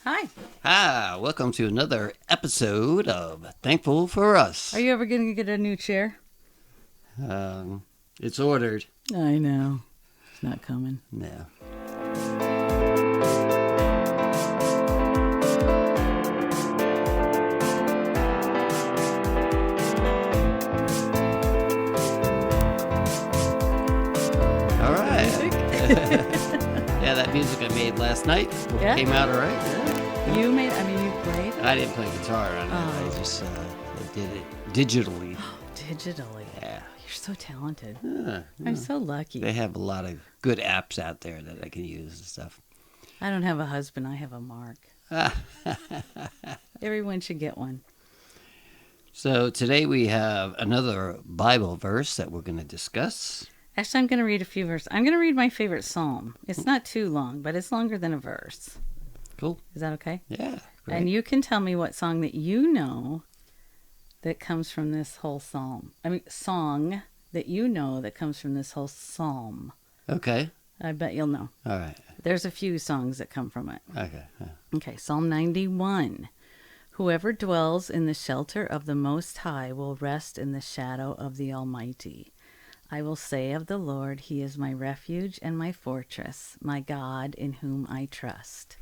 Hi. Hi, welcome to another episode of Thankful for Us. Are you ever going to get a new chair? It's ordered. I know. It's not coming. Yeah. All right. Yeah, that music I made last night came out all right. Yeah. You played? I didn't play guitar on it. Oh. I just did it digitally. Digitally. Yeah. You're so talented. Yeah. I'm so lucky. They have a lot of good apps out there that I can use and stuff. I don't have a husband. I have a Mark. Everyone should get one. So today we have another Bible verse that we're going to discuss. Actually, I'm going to read a few verses. I'm going to read my favorite psalm. It's not too long, but it's longer than a verse. Cool. Is that okay? Yeah. Great. And you can tell me what song that you know that comes from this whole psalm. Song that you know that comes from this whole psalm. Okay. I bet you'll know. All right. There's a few songs that come from it. Okay. Okay, Psalm 91. Whoever dwells in the shelter of the Most High will rest in the shadow of the Almighty. I will say of the Lord, He is my refuge and my fortress, my God in whom I trust.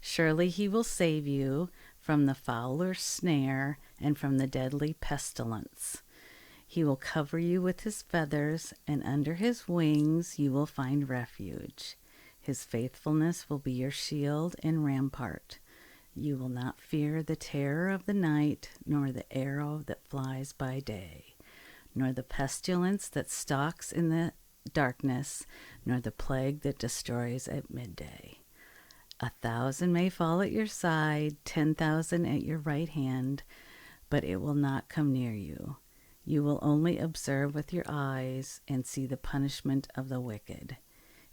Surely He will save you from the fowler's snare and from the deadly pestilence. He will cover you with His feathers, and under His wings you will find refuge. His faithfulness will be your shield and rampart. You will not fear the terror of the night, nor the arrow that flies by day, nor the pestilence that stalks in the darkness, nor the plague that destroys at midday. 1,000 may fall at your side, 10,000 at your right hand, but it will not come near you. You will only observe with your eyes and see the punishment of the wicked.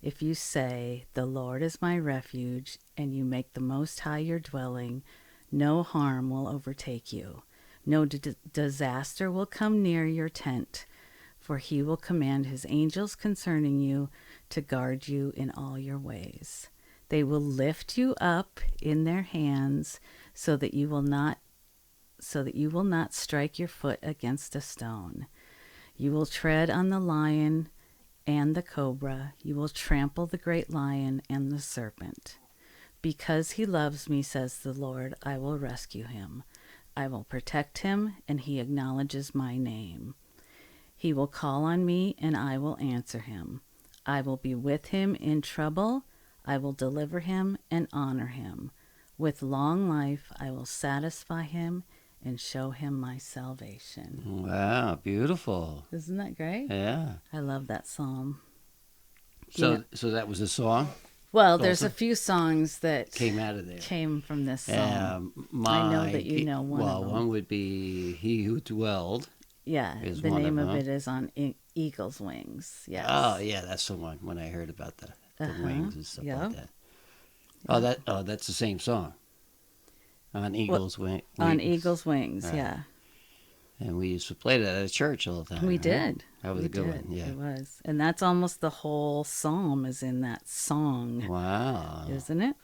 If you say, "The Lord is my refuge," and you make the Most High your dwelling, no harm will overtake you. No disaster will come near your tent, for He will command His angels concerning you to guard you in all your ways. They will lift you up in their hands so that you will not strike your foot against a stone. You will tread on the lion and the cobra. You will trample the great lion and the serpent. Because He loves me, says the Lord, I will rescue him. I will protect him, and he acknowledges my name. He will call on me, and I will answer him. I will be with him in trouble. I will deliver him and honor him. With long life, I will satisfy him and show him my salvation. Wow, beautiful. Isn't that great? Yeah. I love that psalm. So that was a song? Well, there's a few songs that came out of there. Came from this psalm. I know that you know one of them. One would be He Who Dwelled. Yeah, the name of it is On Eagle's Wings. Yes. Oh, yeah, that's the one when I heard about the wings and stuff like that. Yeah. Oh, that's the same song. On Eagle's Wings. On Eagle's Wings, right. Yeah. And we used to play that at church all the time. We right? did. That was a good one, yeah. It was. And that's almost the whole psalm is in that song. Wow. Isn't it?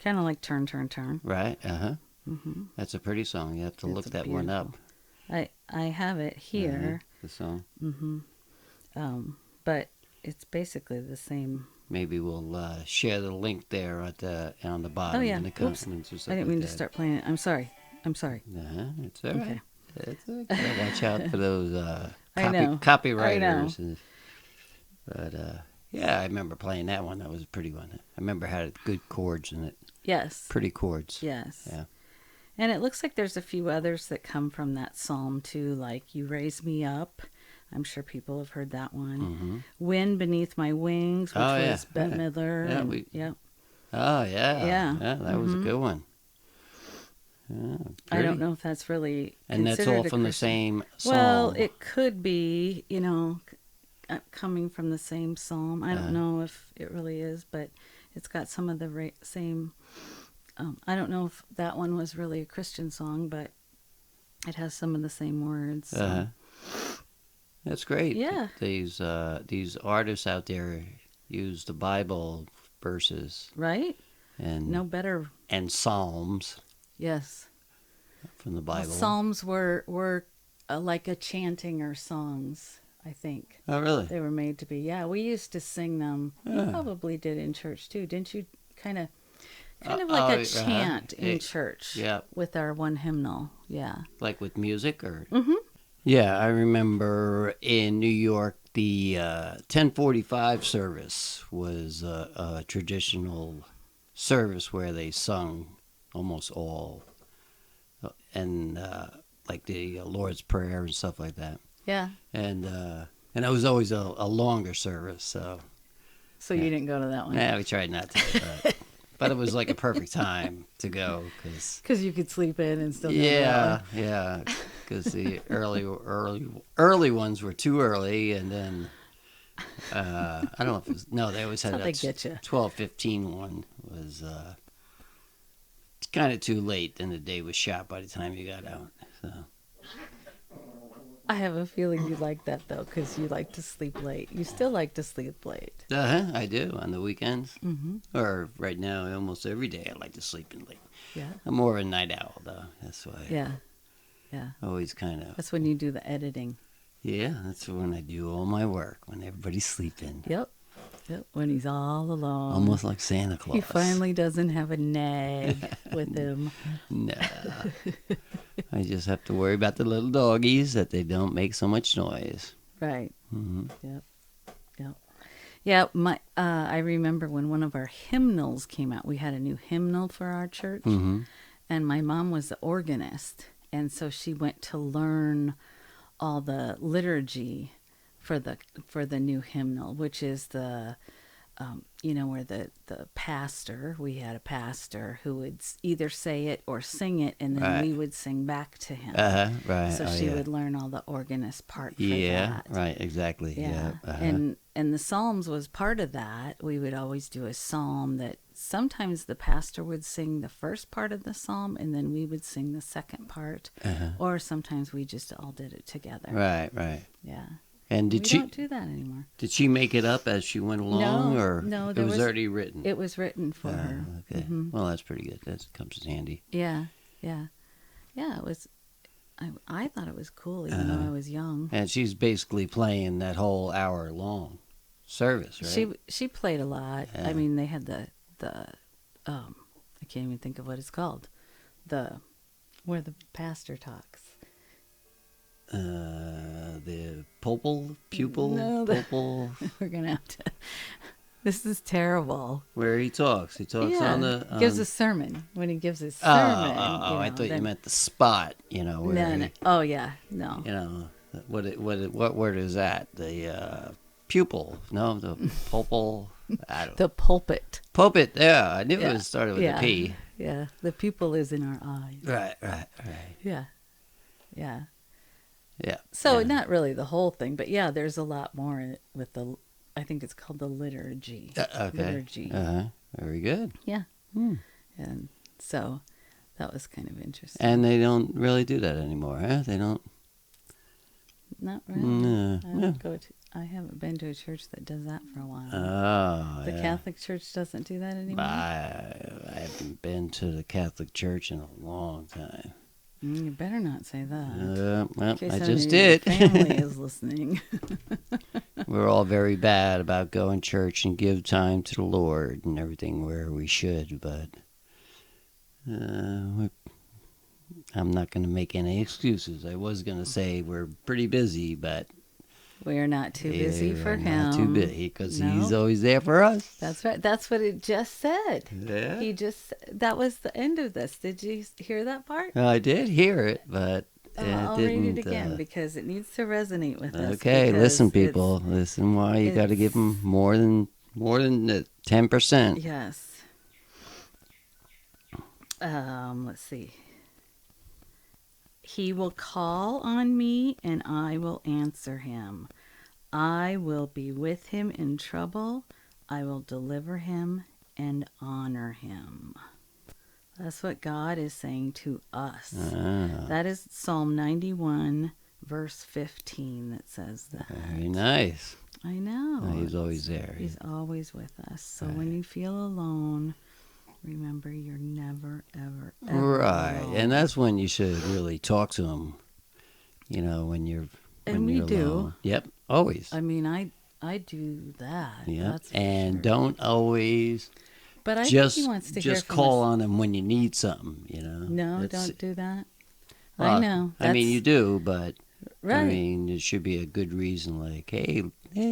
Kind of like Turn, Turn, Turn. Right, Mm-hmm. That's a pretty song. You have to look that one up. I have it here. The song. Mm-hmm. But it's basically the same. Maybe we'll share the link there on the bottom. Oh, yeah. In the comments or something. I didn't mean to start playing it. I'm sorry. It's all right. Okay. It's okay. Watch out for those copywriters. But yeah, I remember playing that one. That was a pretty one. I remember it had good chords in it. Yes. Pretty chords. Yes. Yeah. And it looks like there's a few others that come from that psalm too, like "You Raise Me Up." I'm sure people have heard that one. Mm-hmm. "Wind Beneath My Wings," which was Bette Midler. Yeah, Oh, yeah. Yeah. That was a good one. Yeah, I don't know if that's really and that's all from the same psalm. Well, it could be, coming from the same psalm. I don't know if it really is, but it's got some of the same. I don't know if that one was really a Christian song, but it has some of the same words. So. That's great. Yeah. These artists out there use the Bible verses. Right? And no better. And Psalms. Yes. From the Bible. Well, Psalms were like a chanting or songs, I think. Oh, really? They were made to be. Yeah, we used to sing them. You probably did in church too, didn't you? Kind of like a chant in church. Yeah. With our one hymnal. Yeah. Like with music, or? Mm-hmm. Yeah, I remember in New York, the 10:45 service was a traditional service where they sung almost all, and like the Lord's Prayer and stuff like that. Yeah. And it was always a longer service, so. So you didn't go to that one? Yeah, we tried not to, but it was like a perfect time to go because you could sleep in and still. Yeah, because the early ones were too early, and then I don't know if it was, no, they always had that 12:15 one was kind of too late. Then the day was shot by the time you got out. So. I have a feeling you like that, though, because you like to sleep late. You still like to sleep late. I do, on the weekends. Mm-hmm. Or right now, almost every day, I like to sleep in late. Yeah. I'm more of a night owl, though. That's why. Yeah. Always kind of. That's when you do the editing. Yeah, that's when I do all my work, when everybody's sleeping. Yep. When he's all alone. Almost like Santa Claus. He finally doesn't have a nag with him. No. I just have to worry about the little doggies, that they don't make so much noise. Right. Mm-hmm. Yep. Yeah, I remember when one of our hymnals came out. We had a new hymnal for our church. Mm-hmm. And my mom was the organist. And so she went to learn all the liturgy for the new hymnal, which is the where the pastor, we had a pastor who would either say it or sing it, and then we would sing back to him. Right. So she would learn all the organist part for that. Yeah, right, exactly. Yeah. And the Psalms was part of that. We would always do a psalm that sometimes the pastor would sing the first part of the psalm, and then we would sing the second part. Or sometimes we just all did it together. Right. Yeah. And we don't do that anymore. Did she make it up as she went along, no, it was already written? It was written for her. Okay. Mm-hmm. Well, that's pretty good. That comes in handy. Yeah. It was. I thought it was cool, even though I was young. And she's basically playing that whole hour-long service, right? She played a lot. Yeah. I mean, they had the I can't even think of what it's called. Where the pastor talks. The pupil. No, Pupil. We're gonna have to. This is terrible. Where he talks on the. Gives a sermon when he gives his sermon. I thought you meant the spot. Where no. Oh yeah, no. What word is that? The pupil? No, the pupil. I don't. The pulpit. Pulpit. Yeah, I knew it was started with a P. Yeah, the pupil is in our eyes. Right. Yeah. Yeah. So not really the whole thing, but yeah, there's a lot more with I think it's called the liturgy. Okay. Liturgy. Very good. Yeah. And so that was kind of interesting. And they don't really do that anymore, huh? They don't. Not really. No. I haven't been to a church that does that for a while. Oh, the Catholic Church doesn't do that anymore? I haven't been to the Catholic Church in a long time. You better not say that. Well, I just did. Family is listening. We're all very bad about going to church and give time to the Lord and everything where we should, but I'm not going to make any excuses. I was going to say we're pretty busy, but we're not too busy for him. Not too busy because he's always there for us. That's right. That's what it just said. Yeah. That was the end of this. Did you hear that part? I did hear it, but I'll read it again because it needs to resonate with us. Okay, listen, people. Listen why you got to give him more than the 10%. Yes. Let's see. He will call on me, and I will answer him. I will be with him in trouble. I will deliver him and honor him. That's what God is saying to us. That is Psalm 91, verse 15 that says that. Very nice. I know. He's always there. He's always with us. So when you feel alone, remember you're never, ever, ever Right, alone. and that's when you should really talk to him. You know, when you're And we you're do. alone. Yep, always. I mean, I do that. Yep, That's for and sure. don't always But I think he just wants to hear just from call us. on him when you need something. You know. No, That's- don't do that. I well, know. I mean, That's- you do, but right. I mean, it should be a good reason. Like, hey,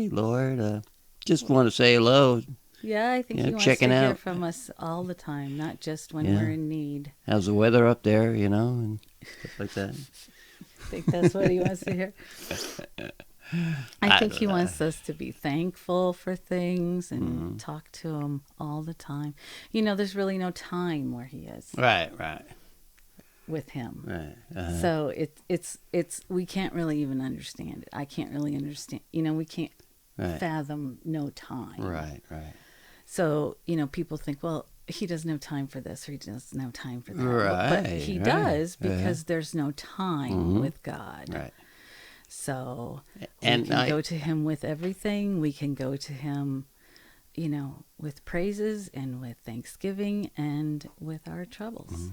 Lord, just want to say hello. Yeah, I think Yeah, he wants checking to hear out. from us all the time, not just when Yeah. we're in need. How's the weather up there? You know, and stuff like that. I think that's what he wants to hear. I think he wants us to be thankful for things and talk to him all the time. You know, there's really no time where he is Right. with him. Right. So it's we can't really even understand it. I can't really understand. You know, we can't Right. fathom no time. Right. So, you know, people think, well, he doesn't have time for this or he doesn't have time for that. Right, But he right. does because there's no time with God. Right. So And we can go to him with everything. We can go to him, you know, with praises and with thanksgiving and with our troubles.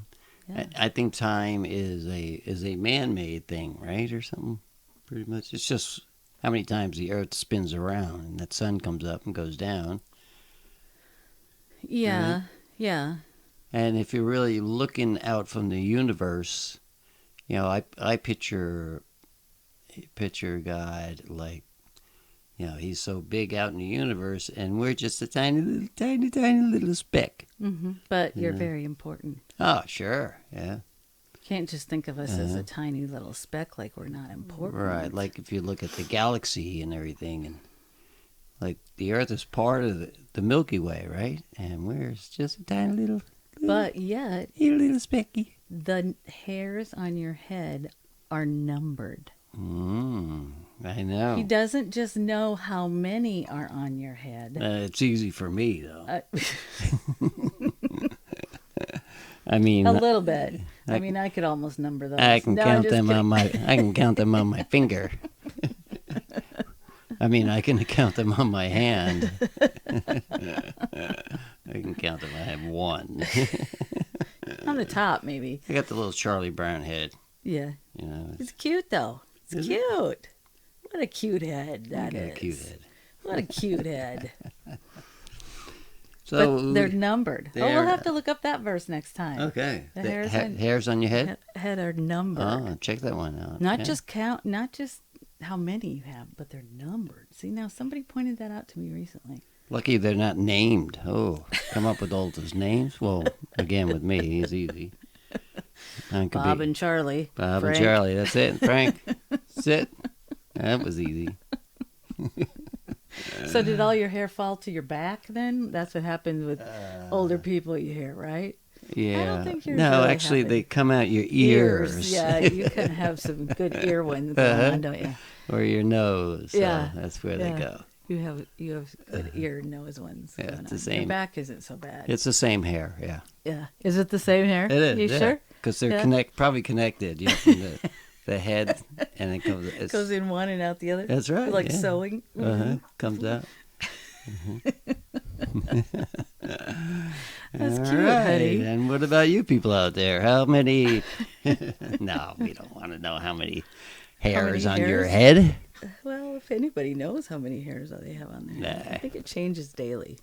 Yeah. I think time is a man-made thing, right, or something. Pretty much, it's just how many times the Earth spins around and that sun comes up and goes down. Yeah. Right. Yeah. And if you're really looking out from the universe, you know, I picture God like, you know, he's so big out in the universe, and we're just a tiny little speck. But you're Yeah. very important. Oh, sure, yeah, You can't just think of us as a tiny little speck like we're not important. right. Like if you look at the galaxy and everything, and like the Earth is part of the Milky Way, right? And we're just a tiny little But yet, little specky. the hairs on your head are numbered. I know. He doesn't just know how many are on your head. It's easy for me though. I mean, A little bit. I mean, I could almost number those. I can No, I'm count just them kidding. on my. I can count them on my finger. I mean, I can count them on my hand. I can count them. I have one. On the top, maybe. I got the little Charlie Brown head. Yeah. You know, It's cute, though. It's Is it? cute. What a cute head I that got is. a cute head. What a cute head. So But they're numbered. Oh, we'll they're- have to look up that verse next time. okay. The The hairs on- your head. Head are numbered. Oh, check that one out. Not Yeah. just count, not just how many you have, but they're numbered. See, now somebody pointed that out to me recently. Lucky they're not named. Oh, come up with all those names. Well, again with me, it's easy. Mine could Bob be and Charlie. Bob Frank. and Charlie. That's it. Frank. That's it. That was easy. So did all your hair fall to your back then? That's what happens with older people you hear, right? Yeah. think yours No, really actually, happened. they come out your ears. Yeah, you can have some good ear ones going on, don't you? Or your nose. So Yeah. that's where they Yeah. go. You have good ear and nose ones. Yeah, going it's the on. same. Your back isn't so bad. It's the same hair. Yeah. Yeah. Is it the same hair? It is. You sure? Because they're Yeah. probably connected. You know, from the head, and it goes. It's, Goes in one and out the other. That's right. Like yeah. sewing. Comes out. That's All cute, right. honey. And what about you people out there? How many? No, we don't want to know how many hairs on your hairs? head. Well, if anybody knows how many hairs they have on their head, Nah. I think it changes daily.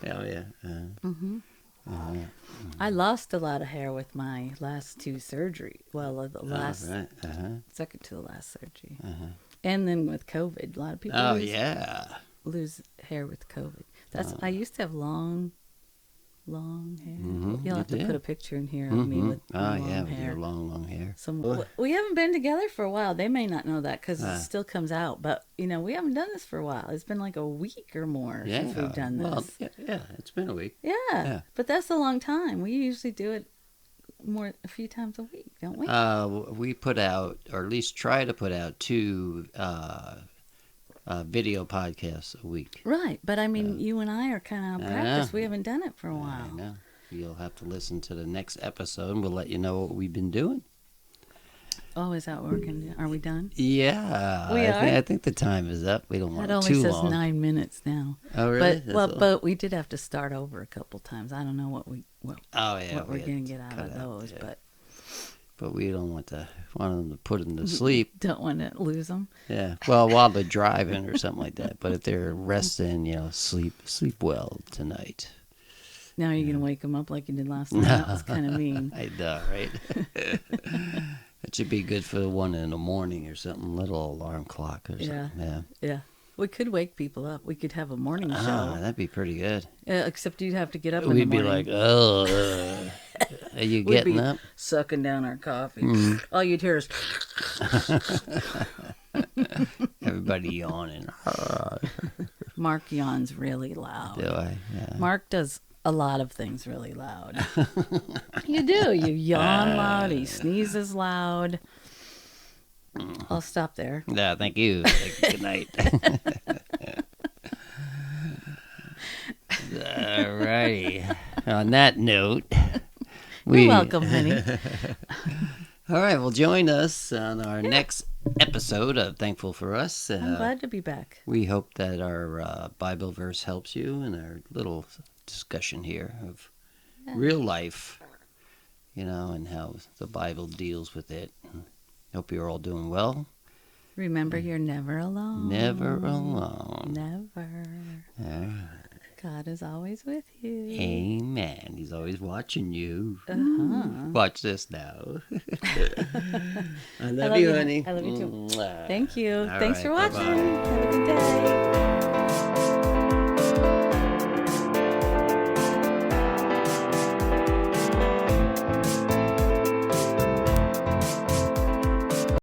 Oh yeah. I lost a lot of hair with my last two surgery. Well, the last Right. second to the last surgery, and then with COVID, a lot of people Oh lose, yeah. lose hair with COVID. That's I used to have long hair. You'll you have to did. put a picture in here of me with Oh long yeah, with hair. your long hair. We haven't been together for a while. They may not know that because Ah. it still comes out. But we haven't done this for a while. It's been like a week or more Yeah. since we've done this. Well, yeah, it's been a week. Yeah, but that's a long time. We usually do it a few times a week, don't we? We put out, or at least try to put out, 2 video podcasts a week. Right, but I mean, you and I are kind of out of I practice. know. We haven't done it for a I while. know. You'll have to listen to the next episode, and we'll let you know what we've been doing. Oh, is that what we're going to do? Are we done? Yeah, We are? I think the time is up. We don't want That it only too says long. 9 minutes now. Oh, really? But we did have to start over a couple times. I don't know what Oh, yeah. what we're we had going to get out cut of those, yeah. but But we don't want them to put them to sleep. don't want to lose them. Yeah. Well, while they're driving or something like that. But if they're resting, sleep well tonight. Now you're going to wake them up like you did last time. That was kind of mean. I know, right? It should be good for 1 in the morning or something. Little alarm clock or something. Yeah. Yeah. We could wake people up. We could have a morning show. That'd be pretty good. Except you'd have to get up in the We'd be morning. like, oh, are you We'd getting be up? sucking down our coffee. All you'd hear is... Everybody yawning. Mark yawns really loud. Do I? Yeah. Mark does a lot of things really loud. You do. You yawn loud. He sneezes loud. I'll stop there. Yeah, thank you. Good night. All righty. On that note, You're welcome, honey. All right, well, join us on our next episode of Thankful for Us. I'm glad to be back. We hope that our Bible verse helps you in our little discussion here of real life, and how the Bible deals with it. Hope you're all doing well. Remember, you're never alone. Never alone. Never. All right. God is always with you. Amen. He's always watching you. Uh-huh. Watch this now. I love love you, you. honey. I love you too. Mwah. Thank you. All Thanks right, for watching. bye-bye. Have a good day.